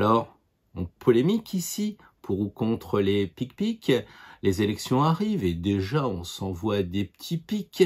Alors, on polémique ici pour ou contre les pic-pics. Les élections arrivent et déjà on s'envoie des petits pics.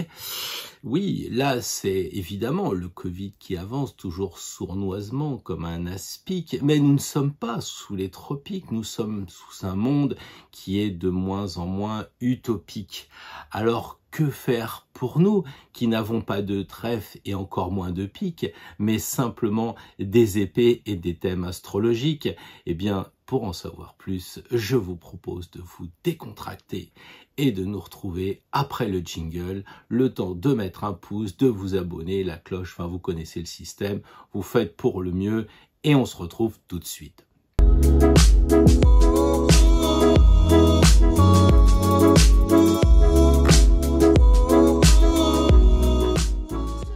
Oui, là c'est évidemment le Covid qui avance toujours sournoisement comme un aspic, mais nous ne sommes pas sous les tropiques, nous sommes sous un monde qui est de moins en moins utopique. Alors que faire pour nous qui n'avons pas de trèfle et encore moins de pics, mais simplement des épées et des thèmes astrologiques? Eh bien, pour en savoir plus, je vous propose de vous décontracter et de nous retrouver après le jingle, le temps de mettre un pouce, de vous abonner, la cloche, enfin vous connaissez le système, vous faites pour le mieux et on se retrouve tout de suite.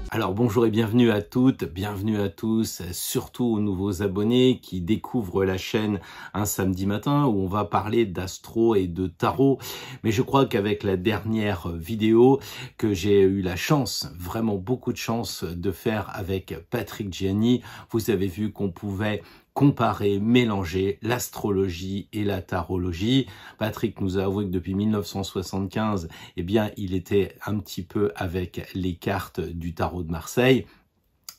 Alors bonjour et bienvenue à toutes, bienvenue à tous, surtout aux nouveaux abonnés qui découvrent la chaîne un samedi matin où on va parler d'astro et de tarot. Mais je crois qu'avec la dernière vidéo que j'ai eu la chance, vraiment beaucoup de chance de faire avec Patrick Gianni, vous avez vu qu'on pouvait comparer, mélanger l'astrologie et la tarologie. Patrick nous a avoué que depuis 1975, eh bien, il était un petit peu avec les cartes du tarot de Marseille.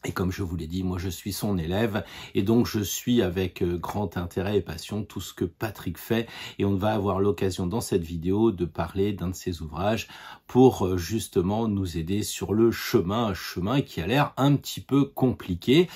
Et comme je vous l'ai dit, moi je suis son élève et donc je suis avec grand intérêt et passion tout ce que Patrick fait et on va avoir l'occasion dans cette vidéo de parler d'un de ses ouvrages pour justement nous aider sur le chemin, un chemin qui a l'air un petit peu compliqué,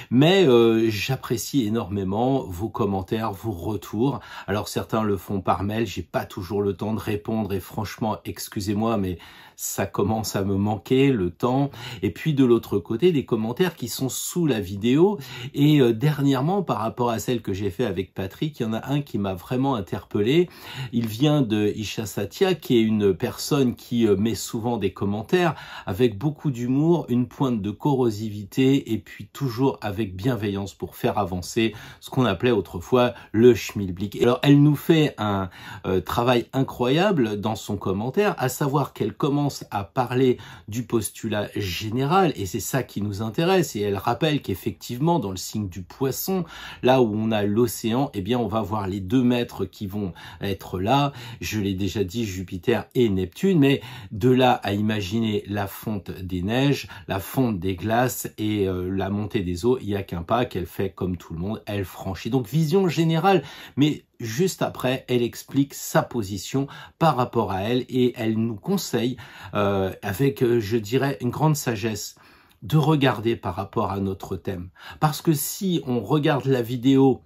mais j'apprécie énormément vos commentaires, vos retours. Alors certains le font par mail, j'ai pas toujours le temps de répondre et franchement, excusez-moi, mais ça commence à me manquer le temps. Et puis de l'autre côté, des commentaires qui sont sous la vidéo. Et dernièrement, par rapport à celle que j'ai fait avec Patrick, il y en a un qui m'a vraiment interpellé. Il vient de Isha Satya, qui est une personne qui met souvent des commentaires avec beaucoup d'humour, une pointe de corrosivité et puis toujours avec bienveillance pour faire avancer ce qu'on appelait autrefois le schmilblick. Alors elle nous fait un travail incroyable dans son commentaire, à savoir qu'elle commence à parler du postulat général et c'est ça qui nous intéresse et elle rappelle qu'effectivement dans le signe du poisson, là où on a l'océan, eh bien on va voir les deux maîtres qui vont être là, je l'ai déjà dit, Jupiter et Neptune, mais de là à imaginer la fonte des neiges, la fonte des glaces et la montée des eaux, il n'y a qu'un pas qu'elle fait comme tout le monde, elle franchit. Donc vision générale, mais juste après, elle explique sa position par rapport à elle et elle nous conseille avec, je dirais, une grande sagesse de regarder par rapport à notre thème. Parce que si on regarde la vidéo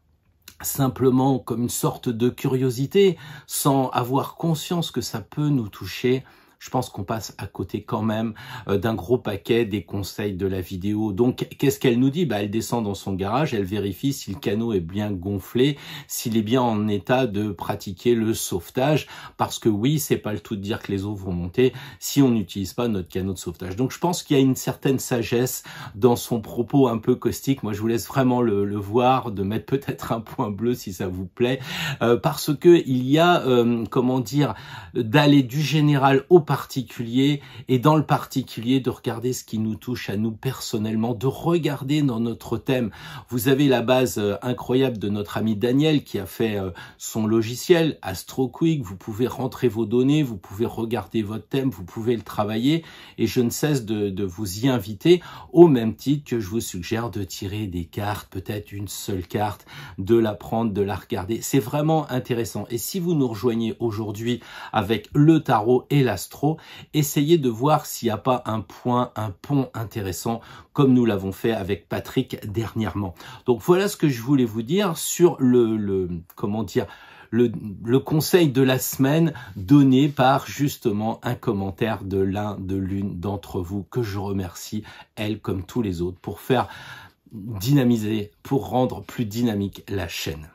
simplement comme une sorte de curiosité, sans avoir conscience que ça peut nous toucher, je pense qu'on passe à côté quand même d'un gros paquet des conseils de la vidéo. Donc, qu'est-ce qu'elle nous dit? Elle descend dans son garage, elle vérifie si le canot est bien gonflé, s'il est bien en état de pratiquer le sauvetage, parce que oui, c'est pas le tout de dire que les eaux vont monter si on n'utilise pas notre canot de sauvetage. Donc, je pense qu'il y a une certaine sagesse dans son propos un peu caustique. Moi, je vous laisse vraiment le voir, de mettre peut-être un point bleu si ça vous plaît, parce que il y a, comment dire, d'aller du général au particulier et dans le particulier de regarder ce qui nous touche à nous personnellement, de regarder dans notre thème. Vous avez la base incroyable de notre ami Daniel qui a fait son logiciel AstroQuick, vous pouvez rentrer vos données, vous pouvez regarder votre thème, vous pouvez le travailler et je ne cesse de vous y inviter au même titre que je vous suggère de tirer des cartes, peut-être une seule carte, de la prendre, de la regarder. C'est vraiment intéressant et si vous nous rejoignez aujourd'hui avec le tarot et l'astro, essayez de voir s'il n'y a pas un point, un pont intéressant comme nous l'avons fait avec Patrick dernièrement. Donc voilà ce que je voulais vous dire sur comment dire, le conseil de la semaine donné par justement un commentaire de l'une d'entre vous que je remercie, elle comme tous les autres, pour faire dynamiser, pour rendre plus dynamique la chaîne.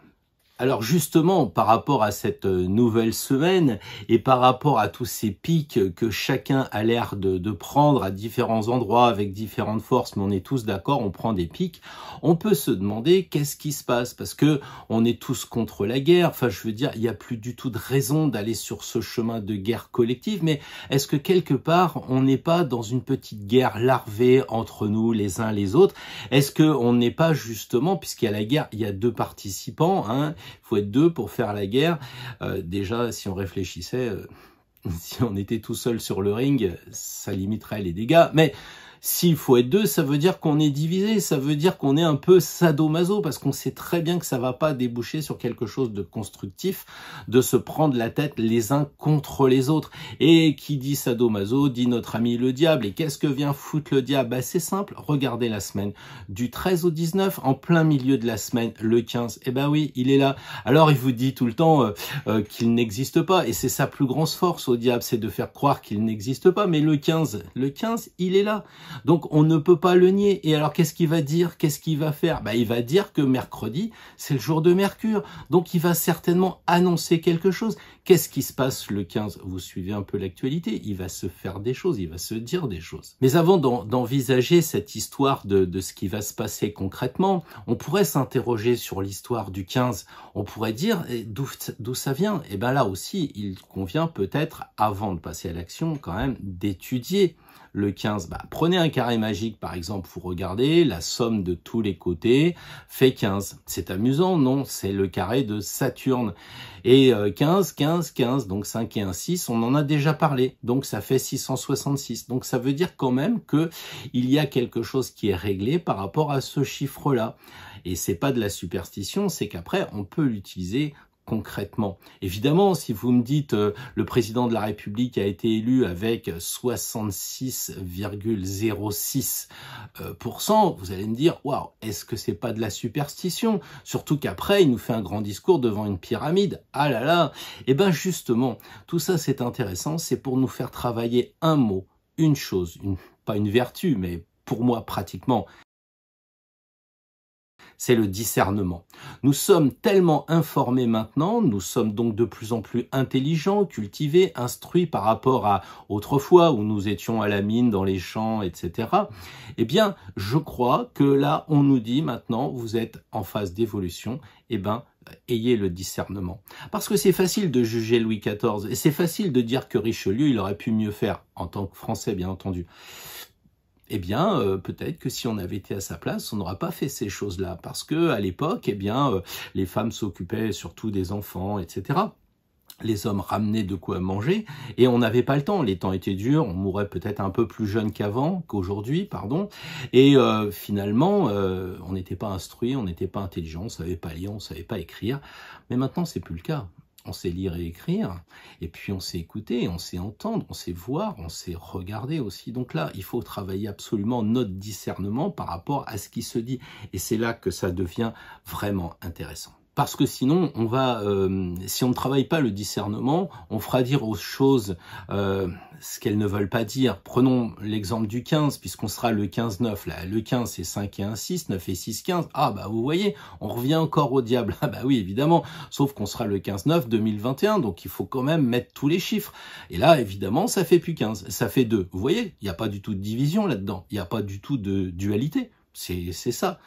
Alors justement, par rapport à cette nouvelle semaine et par rapport à tous ces pics que chacun a l'air de prendre à différents endroits avec différentes forces, mais on est tous d'accord, on prend des pics, on peut se demander qu'est-ce qui se passe, parce que on est tous contre la guerre, enfin je veux dire, il n'y a plus du tout de raison d'aller sur ce chemin de guerre collective, mais est-ce que quelque part on n'est pas dans une petite guerre larvée entre nous les uns les autres? Est-ce qu'on n'est pas justement, puisqu'il y a la guerre, il y a deux participants, hein, il faut être deux pour faire la guerre. Déjà, si on réfléchissait, si on était tout seul sur le ring, ça limiterait les dégâts. Mais s'il faut être deux, ça veut dire qu'on est divisé, ça veut dire qu'on est un peu sadomaso, parce qu'on sait très bien que ça va pas déboucher sur quelque chose de constructif, de se prendre la tête les uns contre les autres. Et qui dit sadomaso, dit notre ami le diable. Et qu'est-ce que vient foutre le diable? Ben, c'est simple, regardez la semaine. Du 13 au 19, en plein milieu de la semaine, le 15, eh ben oui, il est là. Alors il vous dit tout le temps qu'il n'existe pas, et c'est sa plus grande force au diable, c'est de faire croire qu'il n'existe pas, mais le 15, il est là. Donc on ne peut pas le nier. Et alors qu'est-ce qu'il va dire? Qu'est-ce qu'il va faire? Il va dire que mercredi, c'est le jour de Mercure. Donc il va certainement annoncer quelque chose. Qu'est-ce qui se passe le 15? Vous suivez un peu l'actualité. Il va se faire des choses, il va se dire des choses. Mais avant d'envisager cette histoire de ce qui va se passer concrètement, on pourrait s'interroger sur l'histoire du 15. On pourrait dire d'où ça vient. Et bien là aussi, il convient peut-être, avant de passer à l'action, quand même, d'étudier le 15. Prenez un carré magique, par exemple, vous regardez, la somme de tous les côtés fait 15. C'est amusant, non? C'est le carré de Saturne. Et 15, 15, 15, donc 5 et 1, 6, on en a déjà parlé. Donc ça fait 666. Donc ça veut dire quand même que il y a quelque chose qui est réglé par rapport à ce chiffre-là. Et c'est pas de la superstition, c'est qu'après, on peut l'utiliser concrètement. Évidemment, si vous me dites le président de la République a été élu avec 66,06%, vous allez me dire, waouh, est-ce que c'est pas de la superstition? Surtout qu'après, il nous fait un grand discours devant une pyramide. Ah là là! Eh bien justement, tout ça c'est intéressant, c'est pour nous faire travailler un mot, une chose, pas une vertu, mais pour moi pratiquement, c'est le discernement. Nous sommes tellement informés maintenant, nous sommes donc de plus en plus intelligents, cultivés, instruits par rapport à autrefois où nous étions à la mine, dans les champs, etc. Eh bien, je crois que là, on nous dit maintenant, vous êtes en phase d'évolution, eh bien, ayez le discernement. Parce que c'est facile de juger Louis XIV, et c'est facile de dire que Richelieu, il aurait pu mieux faire, en tant que Français, bien entendu. Eh bien, peut-être que si on avait été à sa place, on n'aurait pas fait ces choses-là. Parce que à l'époque, eh bien, les femmes s'occupaient surtout des enfants, etc. Les hommes ramenaient de quoi manger et on n'avait pas le temps. Les temps étaient durs, on mourait peut-être un peu plus jeune qu'aujourd'hui, pardon. Et finalement, on n'était pas instruit, on n'était pas intelligent, on savait pas lire, on savait pas écrire. Mais maintenant, c'est plus le cas. On sait lire et écrire, et puis on sait écouter, on sait entendre, on sait voir, on sait regarder aussi. Donc là, il faut travailler absolument notre discernement par rapport à ce qui se dit. Et c'est là que ça devient vraiment intéressant. Parce que sinon, on va, si on ne travaille pas le discernement, on fera dire aux choses ce qu'elles ne veulent pas dire. Prenons l'exemple du 15, puisqu'on sera le 15-9. Là. Le 15, c'est 5 et 1, 6, 9 et 6, 15. Ah bah vous voyez, on revient encore au diable. Ah bah oui, évidemment, sauf qu'on sera le 15-9 2021, donc il faut quand même mettre tous les chiffres. Et là, évidemment, ça fait plus 15, ça fait 2. Vous voyez, il n'y a pas du tout de division là-dedans, il n'y a pas du tout de dualité. C'est ça.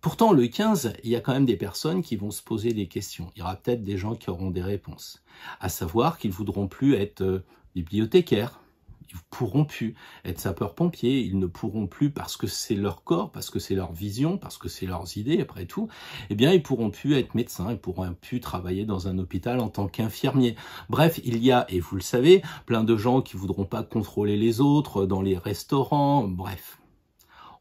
Pourtant, le 15, il y a quand même des personnes qui vont se poser des questions. Il y aura peut-être des gens qui auront des réponses. À savoir qu'ils ne voudront plus être bibliothécaires. Ils ne pourront plus être sapeurs-pompiers. Ils ne pourront plus, parce que c'est leur corps, parce que c'est leur vision, parce que c'est leurs idées, après tout, eh bien, ils ne pourront plus être médecins. Ils ne pourront plus travailler dans un hôpital en tant qu'infirmiers. Bref, il y a, et vous le savez, plein de gens qui ne voudront pas contrôler les autres dans les restaurants. Bref.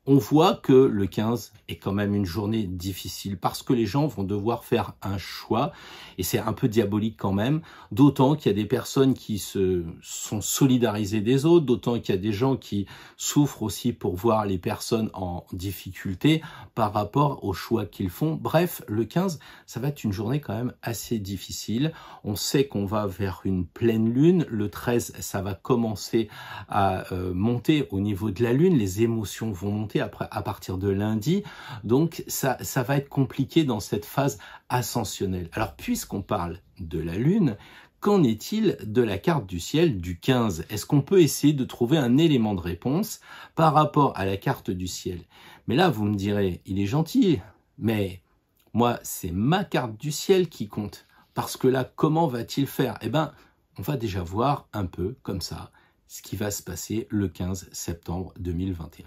On voit que le 15 est quand même une journée difficile parce que les gens vont devoir faire un choix et c'est un peu diabolique quand même, d'autant qu'il y a des personnes qui se sont solidarisées des autres, d'autant qu'il y a des gens qui souffrent aussi pour voir les personnes en difficulté par rapport aux choix qu'ils font. Bref, le 15, ça va être une journée quand même assez difficile. On sait qu'on va vers une pleine lune. Le 13, ça va commencer à monter au niveau de la lune. Les émotions vont monter. remonter après, à partir de lundi. Donc, ça va être compliqué dans cette phase ascensionnelle. Alors, puisqu'on parle de la Lune, qu'en est-il de la carte du ciel du 15? Est-ce qu'on peut essayer de trouver un élément de réponse par rapport à la carte du ciel? Mais là, vous me direz, il est gentil, mais moi, c'est ma carte du ciel qui compte. Parce que là, comment va-t-il faire? Eh bien, on va déjà voir un peu comme ça ce qui va se passer le 15 septembre 2021.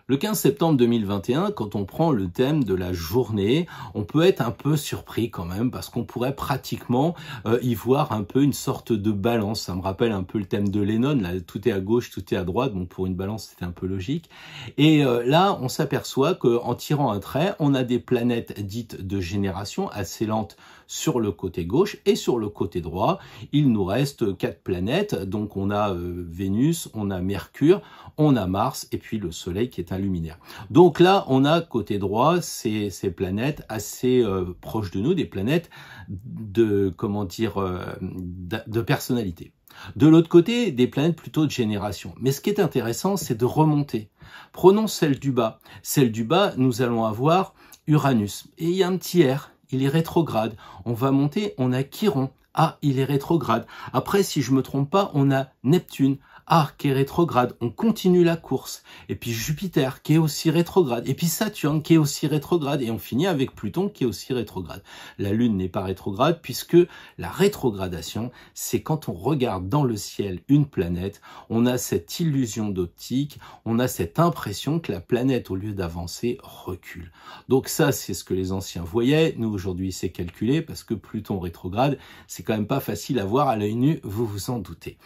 Le 15 septembre 2021, quand on prend le thème de la journée, on peut être un peu surpris quand même parce qu'on pourrait pratiquement y voir un peu une sorte de balance. Ça me rappelle un peu le thème de Lennon, là, tout est à gauche, tout est à droite. Bon, pour une balance, c'était un peu logique. Et là, on s'aperçoit qu'en tirant un trait, on a des planètes dites de génération assez lentes sur le côté gauche et sur le côté droit. Il nous reste 4 planètes. Donc, on a Vénus, on a Mercure, on a Mars et puis le Soleil qui est un luminaire. Donc là, on a côté droit ces planètes assez proches de nous, des planètes de, comment dire, de personnalité. De l'autre côté, des planètes plutôt de génération. Mais ce qui est intéressant, c'est de remonter. Prenons celle du bas. Celle du bas, nous allons avoir Uranus. Et il y a un petit R, il est rétrograde. On va monter, on a Chiron. Ah, il est rétrograde. Après, si je me trompe pas, on a Neptune. Ah, qui est rétrograde, on continue la course. Et puis Jupiter, qui est aussi rétrograde. Et puis Saturne, qui est aussi rétrograde. Et on finit avec Pluton, qui est aussi rétrograde. La Lune n'est pas rétrograde, puisque la rétrogradation, c'est quand on regarde dans le ciel une planète, on a cette illusion d'optique, on a cette impression que la planète, au lieu d'avancer, recule. Donc ça, c'est ce que les anciens voyaient. Nous, aujourd'hui, c'est calculé, parce que Pluton rétrograde, c'est quand même pas facile à voir à l'œil nu, vous vous en doutez.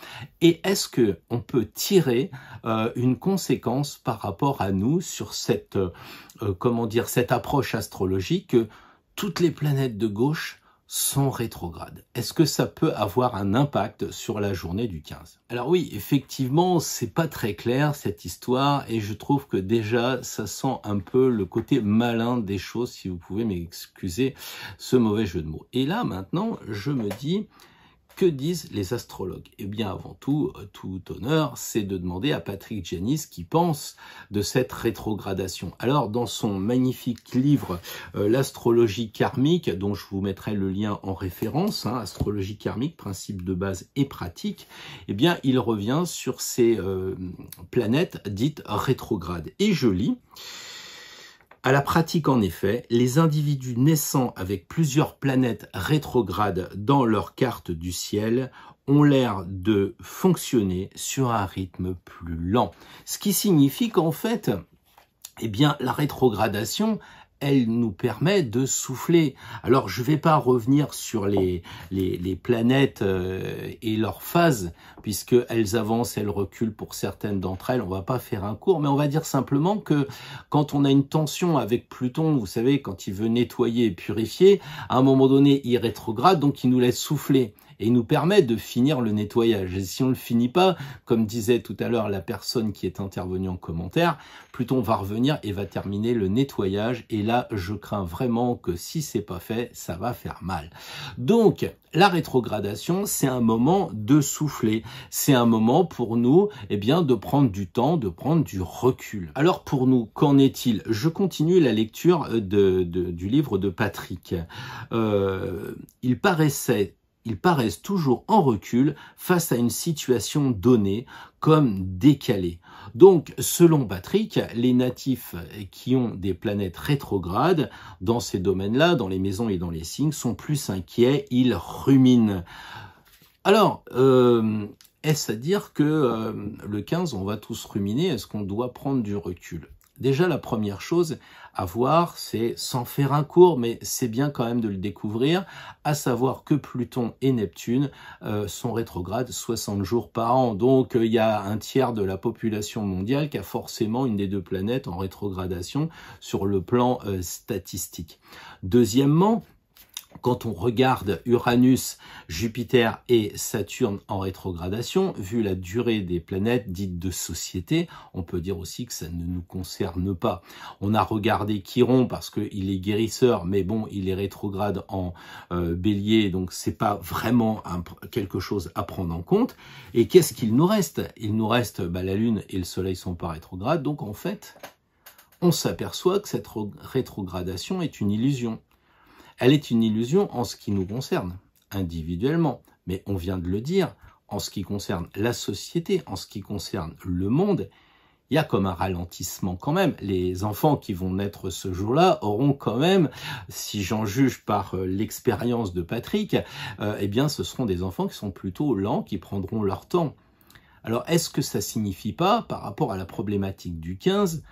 Et est-ce que on peut tirer une conséquence par rapport à nous sur cette, comment dire, cette approche astrologique que toutes les planètes de gauche sont rétrogrades? Est-ce que ça peut avoir un impact sur la journée du 15? Alors oui, effectivement, c'est pas très clair cette histoire et je trouve que déjà ça sent un peu le côté malin des choses, si vous pouvez m'excuser ce mauvais jeu de mots. Et là maintenant, je me dis, que disent les astrologues? Eh bien, avant tout, tout honneur, c'est de demander à Patrick Giannis ce qu'il pense de cette rétrogradation. Alors, dans son magnifique livre L'astrologie karmique, dont je vous mettrai le lien en référence, Astrologie karmique, principes de base et pratique, eh bien, il revient sur ces planètes dites rétrogrades. Et je lis: à la pratique, en effet, les individus naissant avec plusieurs planètes rétrogrades dans leur carte du ciel ont l'air de fonctionner sur un rythme plus lent. Ce qui signifie qu'en fait, eh bien, la rétrogradation, elle nous permet de souffler. Alors, je ne vais pas revenir sur les planètes et leurs phases, puisqu'elles avancent, elles reculent pour certaines d'entre elles. On ne va pas faire un cours, mais on va dire simplement que quand on a une tension avec Pluton, vous savez, quand il veut nettoyer et purifier, à un moment donné, il rétrograde, donc il nous laisse souffler et il nous permet de finir le nettoyage. Et si on ne le finit pas, comme disait tout à l'heure la personne qui est intervenue en commentaire, Pluton va revenir et va terminer le nettoyage. Et là, je crains vraiment que si c'est pas fait, ça va faire mal. Donc, la rétrogradation, c'est un moment de souffler. C'est un moment pour nous, eh bien, de prendre du temps, de prendre du recul. Alors pour nous, qu'en est-il? Je continue la lecture du livre de Patrick. Ils paraissent toujours en recul face à une situation donnée comme décalée. Donc, selon Patrick, les natifs qui ont des planètes rétrogrades dans ces domaines-là, dans les maisons et dans les signes, sont plus inquiets, ils ruminent. Alors, est-ce à dire que le 15, on va tous ruminer? Est-ce qu'on doit prendre du recul? Déjà, la première chose à voir, c'est, sans faire un cours, mais c'est bien quand même de le découvrir, à savoir que Pluton et Neptune sont rétrogrades 60 jours par an. Donc, il y a un tiers de la population mondiale qui a forcément une des deux planètes en rétrogradation sur le plan statistique. Deuxièmement, quand on regarde Uranus, Jupiter et Saturne en rétrogradation, vu la durée des planètes dites de société, on peut dire aussi que ça ne nous concerne pas. On a regardé Chiron parce qu'il est guérisseur, mais bon, il est rétrograde en bélier, donc c'est pas vraiment quelque chose à prendre en compte. Et qu'est-ce qu'il nous reste? Il nous reste la Lune et le Soleil sont pas rétrogrades, donc en fait, on s'aperçoit que cette rétrogradation est une illusion. Elle est une illusion en ce qui nous concerne, individuellement. Mais on vient de le dire, en ce qui concerne la société, en ce qui concerne le monde, il y a comme un ralentissement quand même. Les enfants qui vont naître ce jour-là auront quand même, si j'en juge par l'expérience de Patrick, eh bien ce seront des enfants qui sont plutôt lents, qui prendront leur temps. Alors est-ce que ça signifie pas, par rapport à la problématique du 15,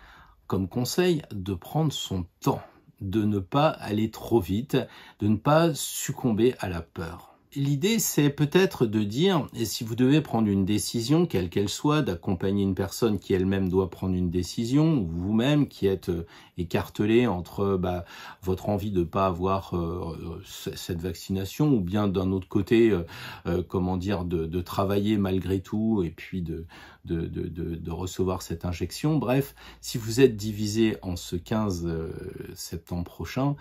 comme conseil, de prendre son temps, de ne pas aller trop vite, de ne pas succomber à la peur? L'idée, c'est peut-être de dire, et si vous devez prendre une décision, quelle qu'elle soit, d'accompagner une personne qui elle-même doit prendre une décision, ou vous-même qui êtes écartelé entre votre envie de ne pas avoir cette vaccination, ou bien d'un autre côté, comment dire, de travailler malgré tout, et puis de recevoir cette injection. Bref, si vous êtes divisé en ce 15 septembre prochain,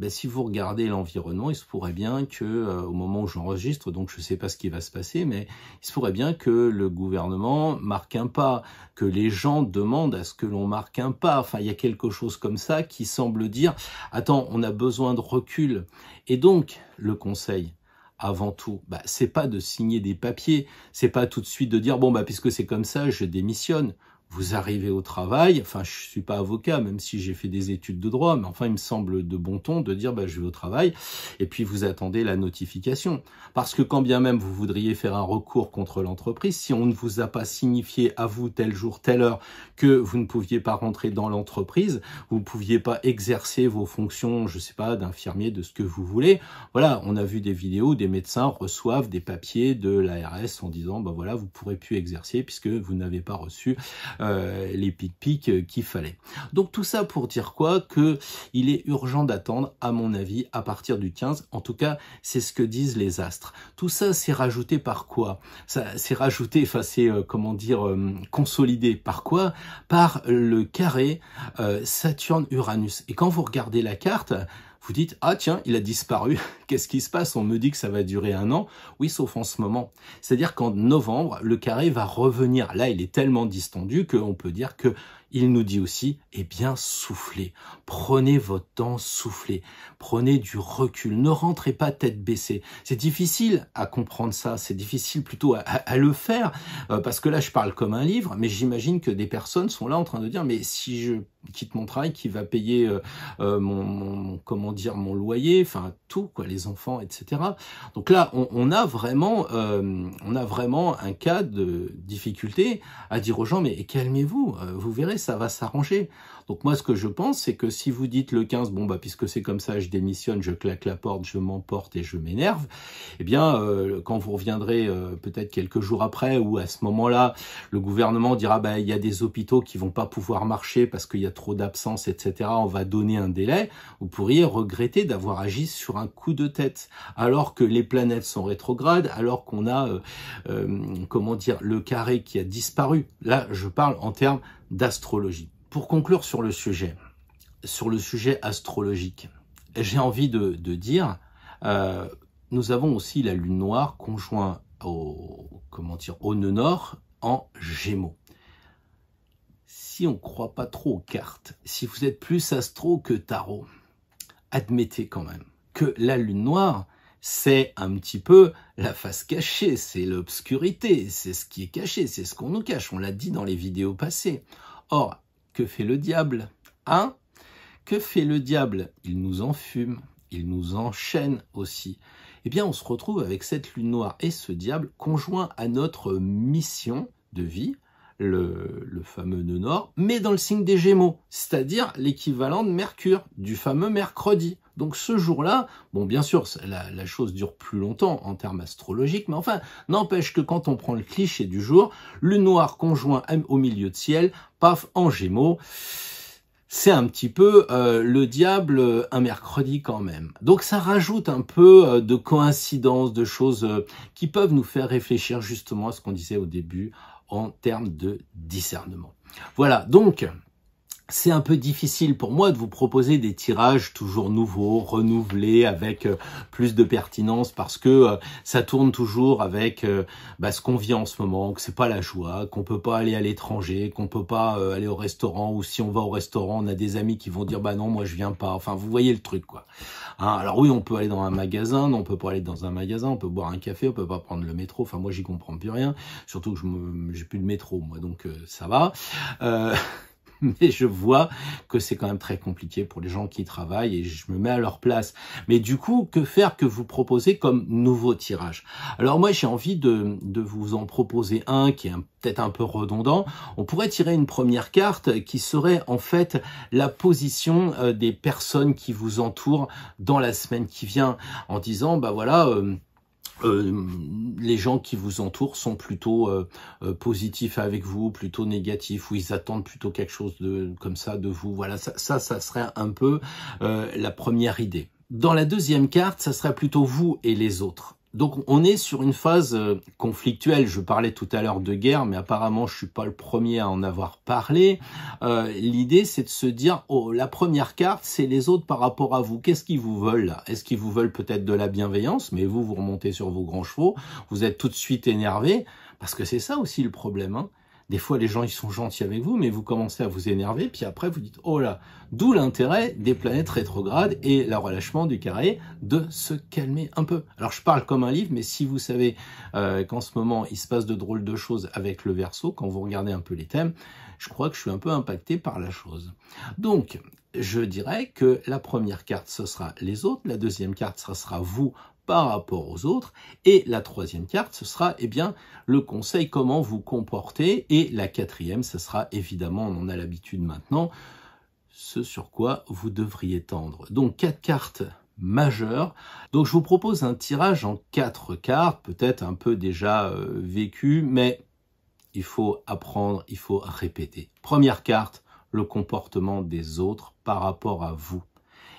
si vous regardez l'environnement, il se pourrait bien que, au moment où j'enregistre, donc je ne sais pas ce qui va se passer, mais il se pourrait bien que le gouvernement marque un pas, que les gens demandent à ce que l'on marque un pas. Enfin, il y a quelque chose comme ça qui semble dire « Attends, on a besoin de recul ». Et donc, le conseil, avant tout, c'est pas de signer des papiers, c'est pas tout de suite de dire « Bon, puisque c'est comme ça, je démissionne ». Vous arrivez au travail, enfin je suis pas avocat, même si j'ai fait des études de droit, mais enfin il me semble de bon ton de dire je vais au travail, et puis vous attendez la notification. Parce que quand bien même vous voudriez faire un recours contre l'entreprise, si on ne vous a pas signifié à vous tel jour, telle heure, que vous ne pouviez pas rentrer dans l'entreprise, vous ne pouviez pas exercer vos fonctions, je sais pas, d'infirmier, de ce que vous voulez, voilà, on a vu des vidéos où des médecins reçoivent des papiers de l'ARS en disant voilà, vous ne pourrez plus exercer puisque vous n'avez pas reçu les pic-pic qu'il fallait. Donc tout ça pour dire quoi? Que il est urgent d'attendre, à mon avis, à partir du 15. En tout cas, c'est ce que disent les astres. Tout ça, c'est rajouté par quoi? Ça, c'est rajouté, enfin c'est comment dire, consolidé par quoi? Par le carré Saturne-Uranus. Et quand vous regardez la carte, vous dites, ah tiens, il a disparu, qu'est-ce qui se passe? On me dit que ça va durer 1 an. Oui, sauf en ce moment. C'est-à-dire qu'en novembre, le carré va revenir. Là, il est tellement distendu qu'on peut dire que il nous dit aussi, eh bien, soufflez. Prenez votre temps, soufflez. Prenez du recul. Ne rentrez pas tête baissée. C'est difficile à comprendre ça. C'est difficile plutôt à le faire. Parce que là, je parle comme un livre, mais j'imagine que des personnes sont là en train de dire, mais si je quitte mon travail, qui va payer comment dire, mon loyer, enfin tout, quoi, les enfants, etc. Donc là, on a vraiment un cas de difficulté à dire aux gens, mais calmez-vous, vous verrez, ça va s'arranger. Donc moi, ce que je pense, c'est que si vous dites le 15, bon puisque c'est comme ça, je démissionne, je claque la porte, je m'emporte et je m'énerve, eh bien, quand vous reviendrez peut-être quelques jours après, ou à ce moment-là, le gouvernement dira, il y a des hôpitaux qui vont pas pouvoir marcher parce qu'il y a trop d'absence, etc. On va donner un délai. Vous pourriez regretter d'avoir agi sur un coup de tête, alors que les planètes sont rétrogrades, alors qu'on a, comment dire, le carré qui a disparu. Là, je parle en termes d'astrologie. Pour conclure sur le sujet astrologique, j'ai envie de dire, nous avons aussi la lune noire conjointe au nœud nord en Gémeaux. Si on ne croit pas trop aux cartes, si vous êtes plus astro que tarot, admettez quand même que la lune noire, c'est un petit peu la face cachée, c'est l'obscurité, c'est ce qui est caché, c'est ce qu'on nous cache, on l'a dit dans les vidéos passées. Or, que fait le diable? Hein? Que fait le diable? Il nous enfume, il nous enchaîne aussi. Eh bien, on se retrouve avec cette lune noire et ce diable conjoint à notre mission de vie, le fameux nœud nord, mais dans le signe des Gémeaux, c'est-à-dire l'équivalent de Mercure, du fameux mercredi. Donc ce jour-là, bon bien sûr, la chose dure plus longtemps en termes astrologiques, mais enfin, n'empêche que quand on prend le cliché du jour, lune noire conjoint au milieu de ciel, paf, en Gémeaux, c'est un petit peu le diable un mercredi quand même. Donc ça rajoute un peu de coïncidences, de choses qui peuvent nous faire réfléchir justement à ce qu'on disait au début en termes de discernement. Voilà, donc c'est un peu difficile pour moi de vous proposer des tirages toujours nouveaux, renouvelés, avec plus de pertinence, parce que ça tourne toujours avec ce qu'on vit en ce moment, que c'est pas la joie, qu'on peut pas aller à l'étranger, qu'on peut pas aller au restaurant, ou si on va au restaurant, on a des amis qui vont dire bah non, moi je viens pas. Enfin, vous voyez le truc, quoi. Hein, alors oui, on peut aller dans un magasin, non, on peut pas aller dans un magasin, on peut boire un café, on peut pas prendre le métro. Enfin, moi j'y comprends plus rien, surtout que j'ai plus de métro, moi, donc ça va. Mais je vois que c'est quand même très compliqué pour les gens qui travaillent et je me mets à leur place. Mais du coup, que faire, que vous proposez comme nouveau tirage? Alors moi, j'ai envie de vous en proposer un qui est peut-être un peu redondant. On pourrait tirer une première carte qui serait en fait la position des personnes qui vous entourent dans la semaine qui vient, en disant, bah voilà... les gens qui vous entourent sont plutôt positifs avec vous, plutôt négatifs, ou ils attendent plutôt quelque chose de comme ça de vous. Voilà, ça serait un peu la première idée. Dans la deuxième carte, ça serait plutôt vous et les autres. Donc on est sur une phase conflictuelle. Je parlais tout à l'heure de guerre, mais apparemment je suis pas le premier à en avoir parlé. L'idée c'est de se dire, oh, la première carte c'est les autres par rapport à vous. Qu'est-ce qu'ils vous veulent là? Est-ce qu'ils vous veulent peut-être de la bienveillance? Mais vous remontez sur vos grands chevaux, vous êtes tout de suite énervé, parce que c'est ça aussi le problème, hein. Des fois, les gens, ils sont gentils avec vous, mais vous commencez à vous énerver, puis après, vous dites, oh là, d'où l'intérêt des planètes rétrogrades et le relâchement du carré de se calmer un peu. Alors, je parle comme un livre, mais si vous savez qu'en ce moment, il se passe de drôles de choses avec le Verseau, quand vous regardez un peu les thèmes, je crois que je suis un peu impacté par la chose. Donc, je dirais que la première carte, ce sera les autres, la deuxième carte, ce sera vous par rapport aux autres, et la troisième carte, ce sera le conseil, comment vous comporter, et la quatrième, ce sera évidemment, on en a l'habitude maintenant, ce sur quoi vous devriez tendre. Donc 4 cartes majeures. Donc je vous propose un tirage en 4 cartes, peut-être un peu déjà vécu, mais il faut apprendre, il faut répéter. Première carte, le comportement des autres par rapport à vous.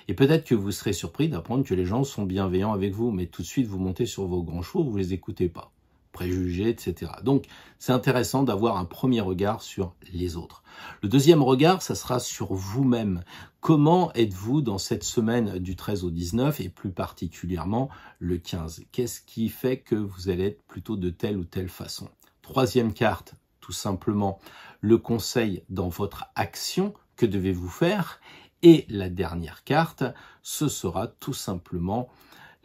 Et peut-être que vous serez surpris d'apprendre que les gens sont bienveillants avec vous, mais tout de suite vous montez sur vos grands chevaux, vous les écoutez pas, préjugés, etc. Donc c'est intéressant d'avoir un premier regard sur les autres. Le deuxième regard, ça sera sur vous-même. Comment êtes-vous dans cette semaine du 13 au 19 et plus particulièrement le 15? Qu'est-ce qui fait que vous allez être plutôt de telle ou telle façon? Troisième carte, tout simplement, le conseil dans votre action, que devez-vous faire? Et la dernière carte, ce sera tout simplement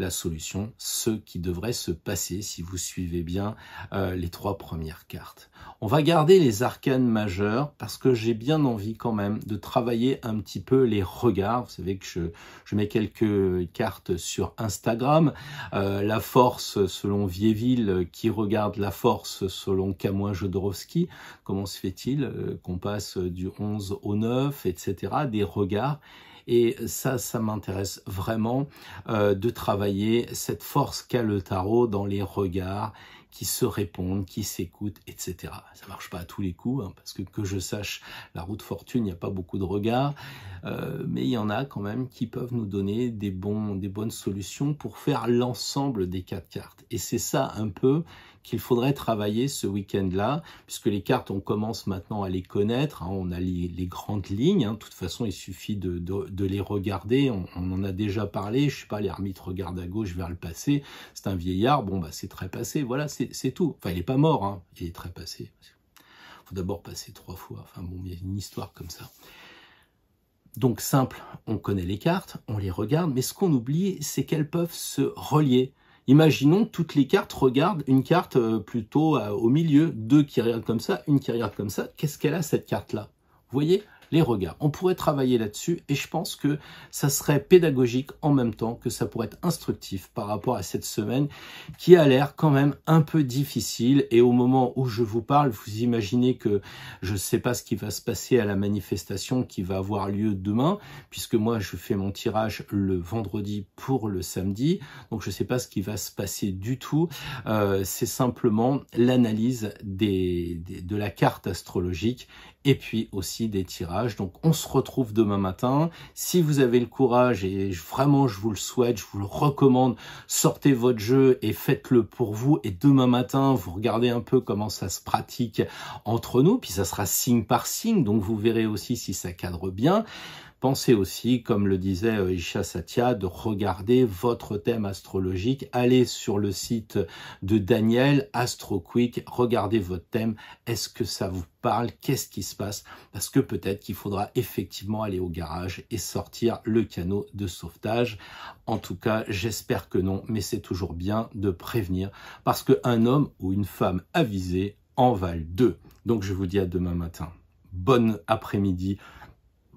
la solution, ce qui devrait se passer si vous suivez bien les 3 premières cartes. On va garder les arcanes majeures parce que j'ai bien envie quand même de travailler un petit peu les regards. Vous savez que je mets quelques cartes sur Instagram. La force selon Vieville qui regarde la force selon Kamoin Jodorowsky. Comment se fait-il qu'on passe du 11 au 9, etc. Des regards. Et ça m'intéresse vraiment de travailler cette force qu'a le tarot dans les regards qui se répondent, qui s'écoutent, etc. Ça marche pas à tous les coups, hein, parce que je sache, la roue de fortune, il n'y a pas beaucoup de regards, mais il y en a quand même qui peuvent nous donner des bonnes solutions pour faire l'ensemble des 4 cartes. Et c'est ça un peu qu'il faudrait travailler ce week-end-là, puisque les cartes, on commence maintenant à les connaître, hein, on a les grandes lignes, hein, de toute façon, il suffit de les regarder, on en a déjà parlé, je sais pas, l'ermite regarde à gauche vers le passé, c'est un vieillard, bon, bah c'est très passé, voilà, c'est tout. Enfin, il est pas mort, hein, il est très passé. Il faut d'abord passer 3 fois, enfin bon, il y a une histoire comme ça. Donc simple, on connaît les cartes, on les regarde, mais ce qu'on oublie, c'est qu'elles peuvent se relier. Imaginons toutes les cartes regardent une carte plutôt au milieu, 2 qui regardent comme ça, une qui regarde comme ça. Qu'est-ce qu'elle a cette carte-là? Vous voyez? Les regards. On pourrait travailler là-dessus et je pense que ça serait pédagogique en même temps que ça pourrait être instructif par rapport à cette semaine qui a l'air quand même un peu difficile. Et au moment où je vous parle, vous imaginez que je ne sais pas ce qui va se passer à la manifestation qui va avoir lieu demain, puisque moi je fais mon tirage le vendredi pour le samedi, donc je ne sais pas ce qui va se passer du tout. C'est simplement l'analyse de la carte astrologique et puis aussi des tirages. Donc on se retrouve demain matin. Si vous avez le courage, et vraiment je vous le souhaite, je vous le recommande, sortez votre jeu et faites-le pour vous. Et demain matin, vous regardez un peu comment ça se pratique entre nous, puis ça sera signe par signe, donc vous verrez aussi si ça cadre bien. Pensez aussi, comme le disait Isha Satya, de regarder votre thème astrologique. Allez sur le site de Daniel, AstroQuick, regardez votre thème. Est-ce que ça vous parle? Qu'est-ce qui se passe? Parce que peut-être qu'il faudra effectivement aller au garage et sortir le canot de sauvetage. En tout cas, j'espère que non, mais c'est toujours bien de prévenir parce qu'un homme ou une femme avisée en valent deux. Donc je vous dis à demain matin. Bon après-midi.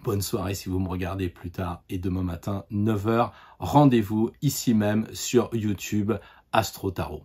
Bonne soirée si vous me regardez plus tard. Et demain matin, 9 h, rendez-vous ici même sur YouTube Astro Tarot.